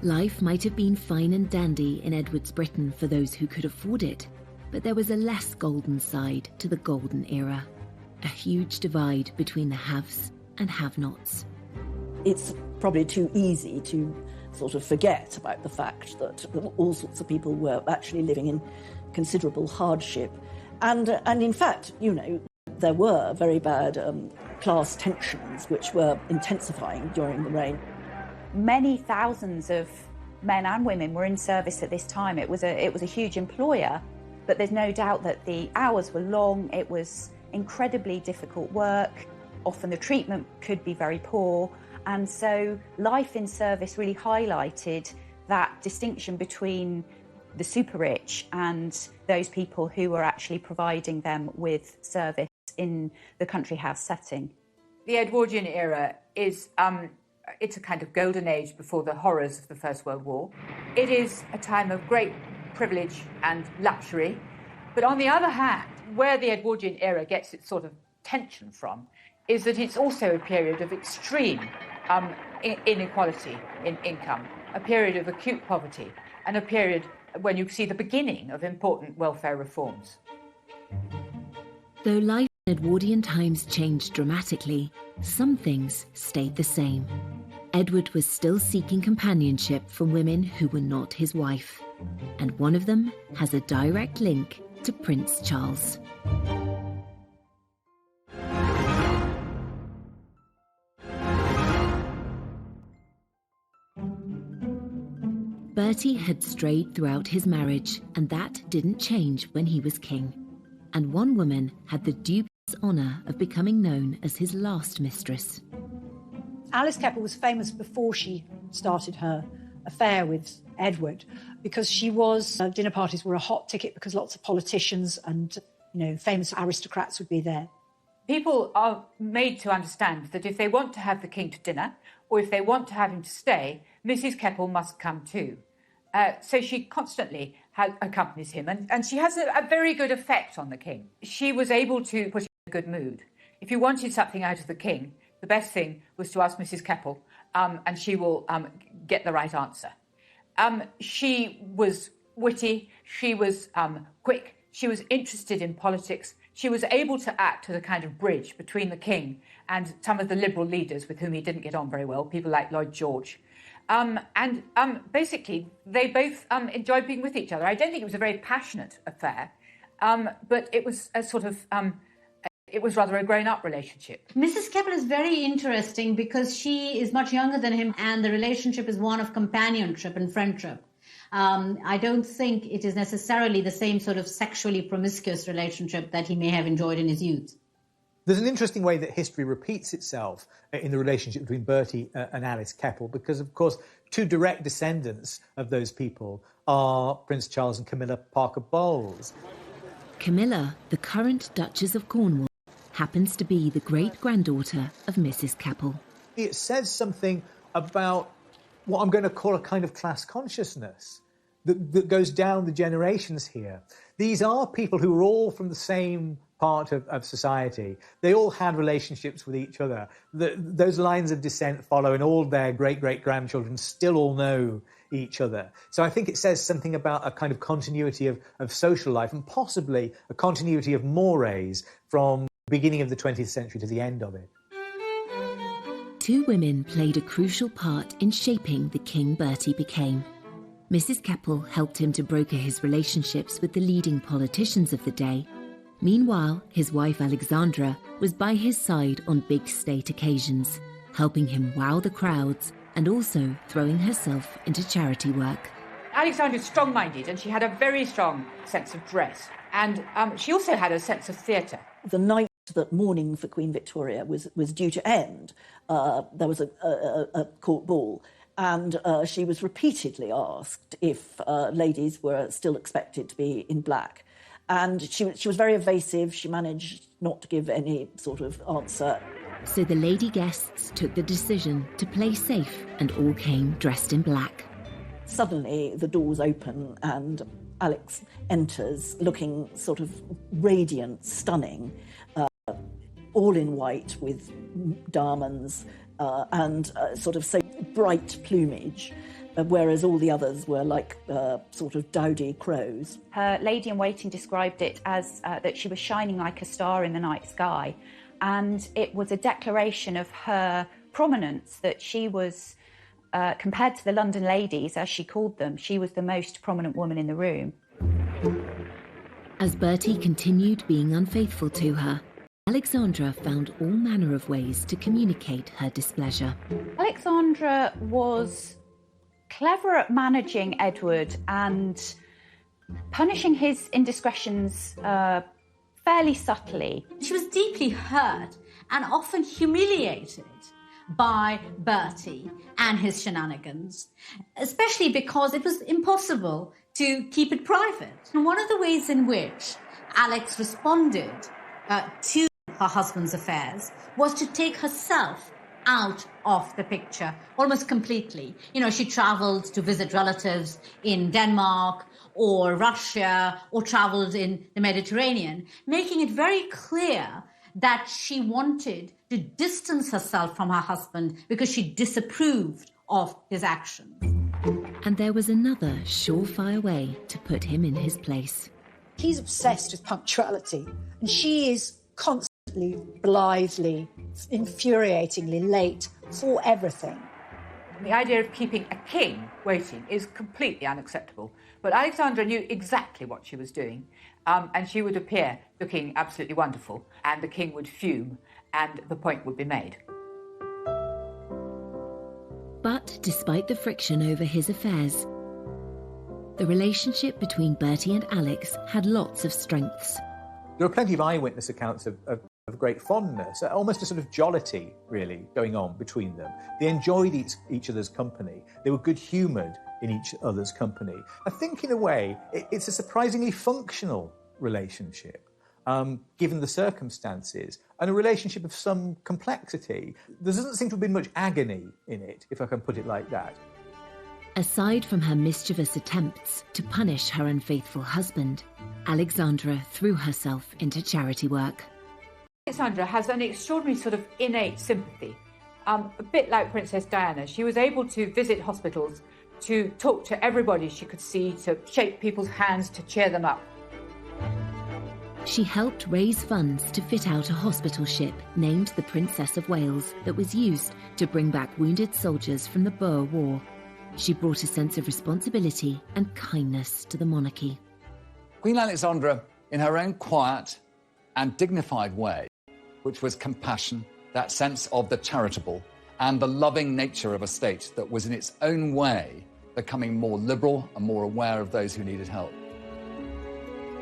Life might have been fine and dandy in Edward's Britain for those who could afford it, but there was a less golden side to the golden era. A huge divide between the haves and have-nots. It's probably too easy to sort of forget about the fact that all sorts of people were actually living in considerable hardship. And in fact, There were very bad class tensions which were intensifying during the reign. Many thousands of men and women were in service at this time. It was a huge employer, but there's no doubt that the hours were long. It was incredibly difficult work. Often the treatment could be very poor. And so life in service really highlighted that distinction between the super rich and those people who were actually providing them with service in the country house setting. The Edwardian era is it's a kind of golden age before the horrors of the First World War. It is a time of great privilege and luxury. But on the other hand, where the Edwardian era gets its sort of tension from is that it's also a period of extreme inequality in income, a period of acute poverty, and a period when you see the beginning of important welfare reforms. Though life in Edwardian times changed dramatically, some things stayed the same. Edward was still seeking companionship from women who were not his wife, and one of them has a direct link to Prince Charles. Bertie had strayed throughout his marriage, and that didn't change when he was king. And one woman had the dubious honour of becoming known as his last mistress. Alice Keppel was famous before she started her affair with Edward, because she was, dinner parties were a hot ticket because lots of politicians and, famous aristocrats would be there. People are made to understand that if they want to have the king to dinner, or if they want to have him to stay, Mrs. Keppel must come too. So she constantly accompanies him, and she has a very good effect on the king. She was able to put him in a good mood. If you wanted something out of the king, the best thing was to ask Mrs. Keppel, and she will get the right answer. She was witty, she was quick, she was interested in politics. She was able to act as a kind of bridge between the king and some of the liberal leaders with whom he didn't get on very well, people like Lloyd George. Basically, they both enjoyed being with each other. I don't think it was a very passionate affair, but it was a sort of, it was rather a grown-up relationship. Mrs. Keppel is very interesting because she is much younger than him, and the relationship is one of companionship and friendship. I don't think it is necessarily the same sort of sexually promiscuous relationship that he may have enjoyed in his youth. There's an interesting way that history repeats itself in the relationship between Bertie and Alice Keppel, because, of course, two direct descendants of those people are Prince Charles and Camilla Parker Bowles. Camilla, the current Duchess of Cornwall, happens to be the great-granddaughter of Mrs. Keppel. It says something about what I'm going to call a kind of class consciousness that goes down the generations here. These are people who are all from the same part of society. They all had relationships with each other. Those lines of descent follow, and all their great-great-grandchildren still all know each other. So I think it says something about a kind of continuity of social life, and possibly a continuity of mores from the beginning of the 20th century to the end of it. Two women played a crucial part in shaping the king Bertie became. Mrs. Keppel helped him to broker his relationships with the leading politicians of the day. Meanwhile, his wife Alexandra was by his side on big state occasions, helping him wow the crowds and also throwing herself into charity work. Alexandra was strong-minded, and she had a very strong sense of dress. And she also had a sense of theatre. The night that mourning for Queen Victoria was due to end, there was a court ball, and she was repeatedly asked if ladies were still expected to be in black. And she was very evasive. She managed not to give any sort of answer. So the lady guests took the decision to play safe, and all came dressed in black. Suddenly the doors open and Alex enters looking sort of radiant, stunning, all in white with diamonds and sort of so bright plumage, whereas all the others were like sort of dowdy crows. Her lady-in-waiting described it as that she was shining like a star in the night sky, and it was a declaration of her prominence, that she was, compared to the London ladies, as she called them, she was the most prominent woman in the room. As Bertie continued being unfaithful to her, Alexandra found all manner of ways to communicate her displeasure. Alexandra was clever at managing Edward and punishing his indiscretions fairly subtly. She was deeply hurt and often humiliated by Bertie and his shenanigans, especially because it was impossible to keep it private. And one of the ways in which Alex responded to her husband's affairs was to take herself out of the picture almost completely. You know, she traveled to visit relatives in Denmark or Russia or traveled in the Mediterranean, making it very clear that she wanted to distance herself from her husband because she disapproved of his actions. And there was another surefire way to put him in his place. He's obsessed with punctuality, and she is constantly, blithely, infuriatingly late for everything. The idea of keeping a king waiting is completely unacceptable. But Alexandra knew exactly what she was doing, and she would appear looking absolutely wonderful, and the king would fume, and the point would be made. But despite the friction over his affairs, the relationship between Bertie and Alex had lots of strengths. There are plenty of eyewitness accounts of great fondness, almost a sort of jollity, really, going on between them. They enjoyed each other's company. They were good-humoured in each other's company. I think, in a way, it's a surprisingly functional relationship, given the circumstances, and a relationship of some complexity. There doesn't seem to have been much agony in it, if I can put it like that. Aside from her mischievous attempts to punish her unfaithful husband, Alexandra threw herself into charity work. Alexandra has an extraordinary sort of innate sympathy, a bit like Princess Diana. She was able to visit hospitals, to talk to everybody she could see, to shake people's hands, to cheer them up. She helped raise funds to fit out a hospital ship named the Princess of Wales that was used to bring back wounded soldiers from the Boer War. She brought a sense of responsibility and kindness to the monarchy. Queen Alexandra, in her own quiet and dignified way, which was compassion, that sense of the charitable, and the loving nature of a state that was in its own way becoming more liberal and more aware of those who needed help.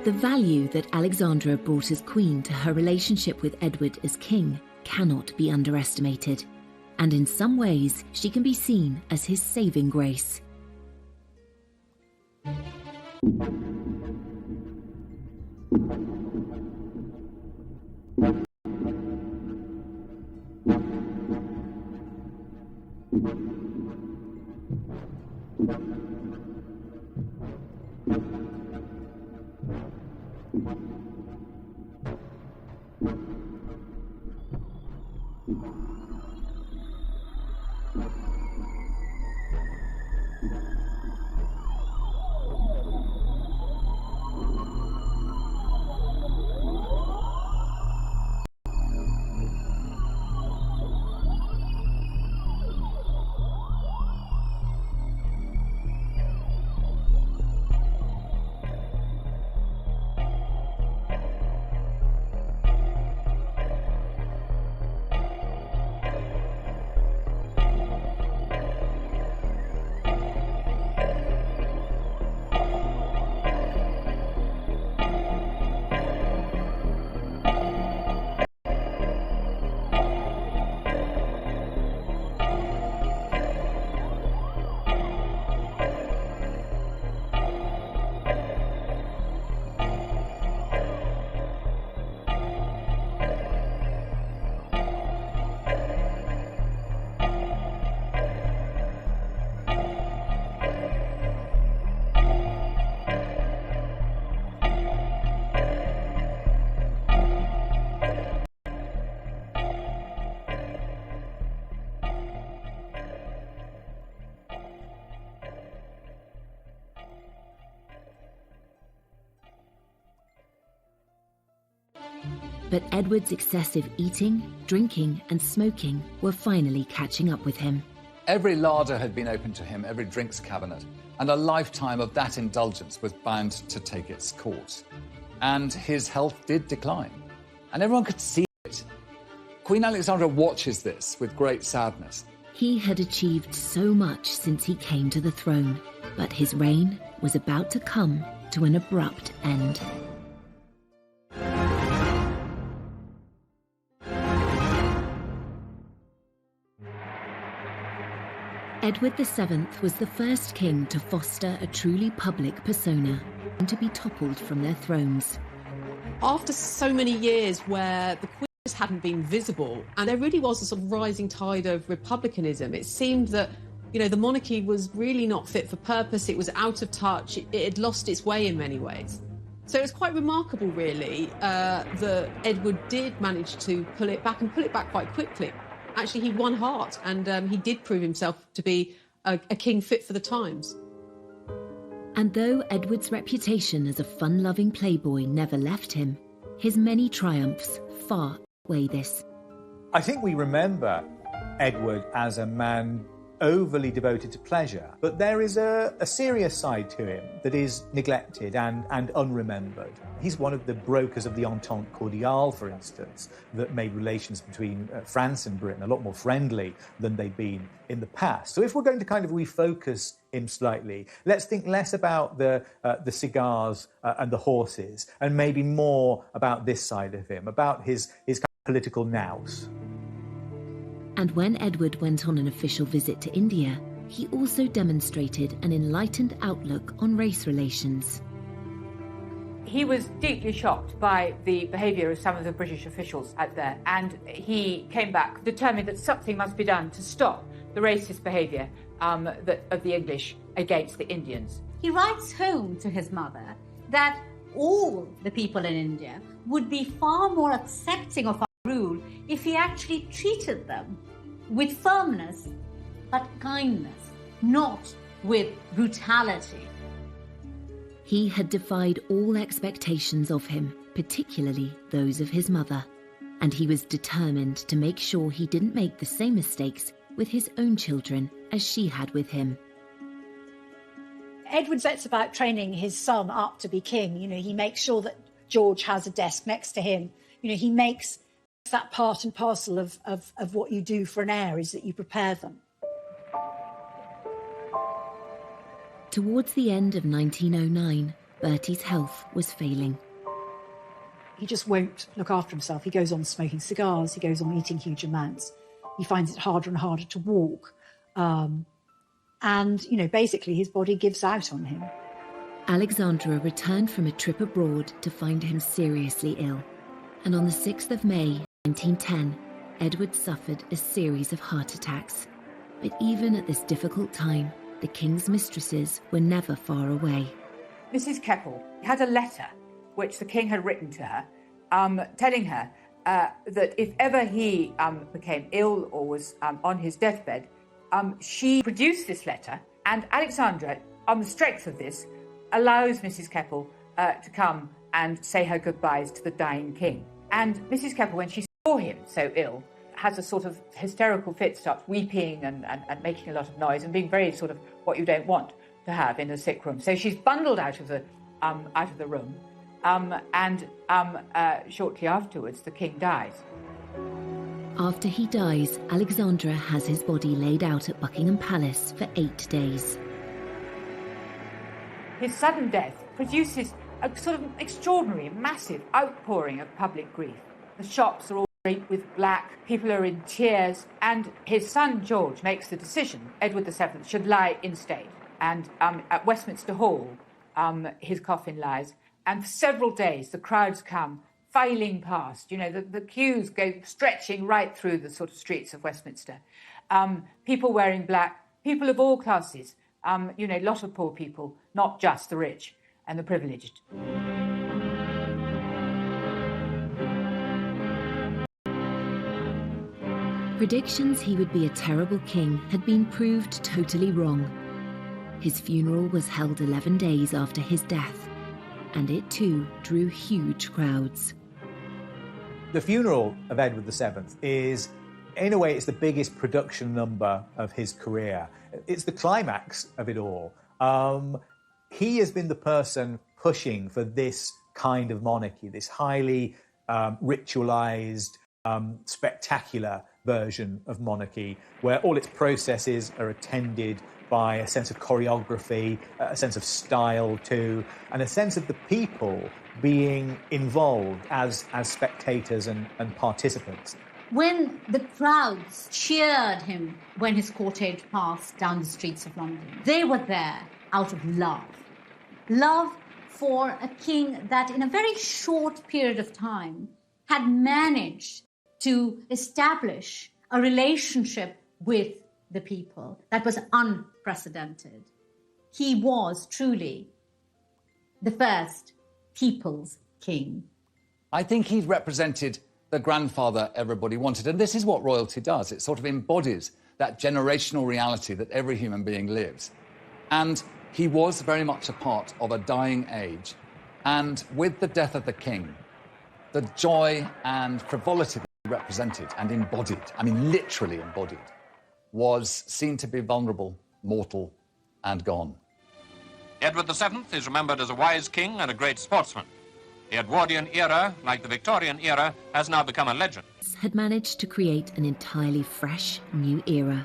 The value that Alexandra brought as queen to her relationship with Edward as king cannot be underestimated, and in some ways she can be seen as his saving grace. But Edward's excessive eating, drinking, and smoking were finally catching up with him. Every larder had been opened to him, every drinks cabinet, and a lifetime of that indulgence was bound to take its course. And his health did decline. And everyone could see Queen Alexandra watches this with great sadness. He had achieved so much since he came to the throne, but his reign was about to come to an abrupt end. Edward VII was the first king to foster a truly public persona and to be toppled from their thrones. After so many years where the Queen just hadn't been visible, and there really was a sort of rising tide of republicanism, it seemed that, you know, the monarchy was really not fit for purpose, it was out of touch, it had lost its way in many ways. So it was quite remarkable, really, that Edward did manage to pull it back quite quickly. Actually, he won heart, and he did prove himself to be a king fit for the times. And though Edward's reputation as a fun-loving playboy never left him, his many triumphs far outweigh this. I think we remember Edward as a man overly devoted to pleasure, but there is a serious side to him that is neglected and unremembered. He's one of the brokers of the Entente Cordiale, for instance, that made relations between France and Britain a lot more friendly than they'd been in the past. So if we're going to kind of refocus him slightly, let's think less about the cigars and the horses, and maybe more about this side of him, about his kind of political nous. And when Edward went on an official visit to India, he also demonstrated an enlightened outlook on race relations. He was deeply shocked by the behaviour of some of the British officials out there, and he came back determined that something must be done to stop the racist behaviour of the English against the Indians. He writes home to his mother that all the people in India would be far more accepting of our rule if he actually treated them with firmness but kindness, not with brutality. He had defied all expectations of him, particularly those of his mother, and he was determined to make sure he didn't make the same mistakes with his own children as she had with him. Edward sets about training his son up to be king. You know, he makes sure that George has a desk next to him. You know, he makes that part and parcel of what you do for an heir, is that you prepare them. Towards the end of 1909, Bertie's health was failing. He just won't look after himself. He goes on smoking cigars. He goes on eating huge amounts. He finds it harder and harder to walk. And, you know, basically his body gives out on him. Alexandra returned from a trip abroad to find him seriously ill. And on the 6th of May, 1910, Edward suffered a series of heart attacks. But even at this difficult time, the king's mistresses were never far away. Mrs. Keppel had a letter which the king had written to her, telling her that if ever he became ill or was on his deathbed, she produced this letter, and Alexandra, on the strength of this, allows Mrs. Keppel to come and say her goodbyes to the dying king. And Mrs. Keppel, when she saw him so ill, has a sort of hysterical fit, starts weeping and making a lot of noise and being very sort of what you don't want to have in a sick room. So she's bundled out of the room, and shortly afterwards the king dies. After he dies, Alexandra has his body laid out at Buckingham Palace for 8 days. His sudden death produces a sort of extraordinary, massive outpouring of public grief. The shops are all draped with black, people are in tears, and his son George makes the decision Edward VII should lie in state. And at Westminster Hall, his coffin lies, and for several days the crowds come filing past. You know, the queues go stretching right through the sort of streets of Westminster. People wearing black, people of all classes, you know, lots of poor people, not just the rich and the privileged. Predictions he would be a terrible king had been proved totally wrong. His funeral was held 11 days after his death, and it too drew huge crowds. The funeral of Edward VII is, in a way, it's the biggest production number of his career. It's the climax of it all. He has been the person pushing for this kind of monarchy, this highly ritualized, spectacular version of monarchy, where all its processes are attended by a sense of choreography, a sense of style too, and a sense of the people being involved as spectators and participants. When the crowds cheered him when his cortege passed down the streets of London, they were there out of love. Love for a king that in a very short period of time had managed to establish a relationship with the people that was unprecedented. He was truly the first people's king. I think he represented the grandfather everybody wanted. And this is what royalty does. It sort of embodies that generational reality that every human being lives. And he was very much a part of a dying age. And with the death of the king, the joy and frivolity that he represented and embodied, I mean literally embodied, was seen to be vulnerable, mortal, and gone. Edward VII is remembered as a wise king and a great sportsman. The Edwardian era, like the Victorian era, has now become a legend. Had managed to create an entirely fresh new era,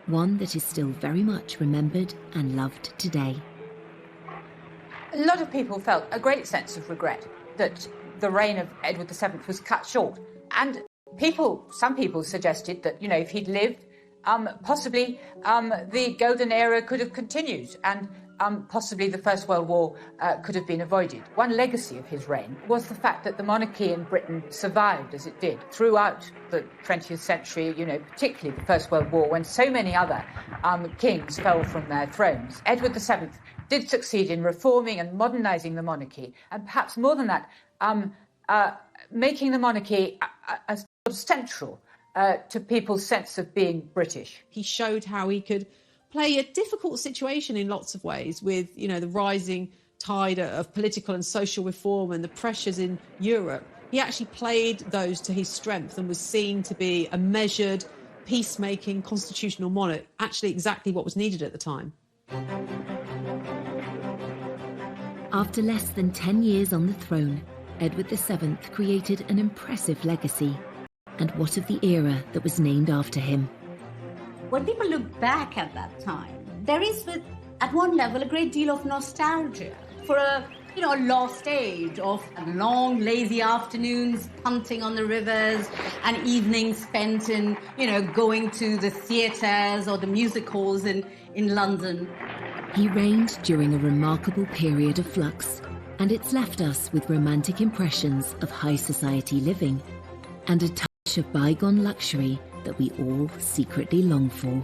one that is still very much remembered and loved today. A lot of people felt a great sense of regret that the reign of Edward VII was cut short. And some people suggested that, if he'd lived, possibly the golden era could have continued and possibly the First World War could have been avoided. One legacy of his reign was the fact that the monarchy in Britain survived as it did throughout the 20th century, particularly the First World War, when so many other kings fell from their thrones. Edward VII did succeed in reforming and modernising the monarchy, and perhaps more than that, making the monarchy a sort of central to people's sense of being British. He showed how he could play a difficult situation in lots of ways with, the rising tide of political and social reform and the pressures in Europe. He actually played those to his strength and was seen to be a measured, peacemaking, constitutional monarch, actually exactly what was needed at the time. After less than 10 years on the throne, Edward VII created an impressive legacy. And what of the era that was named after him? When people look back at that time, there is, at one level, a great deal of nostalgia for a lost age of long, lazy afternoons punting on the rivers and evenings spent in, going to the theatres or the music halls in London. He reigned during a remarkable period of flux, and it's left us with romantic impressions of high society living and a touch of bygone luxury that we all secretly long for.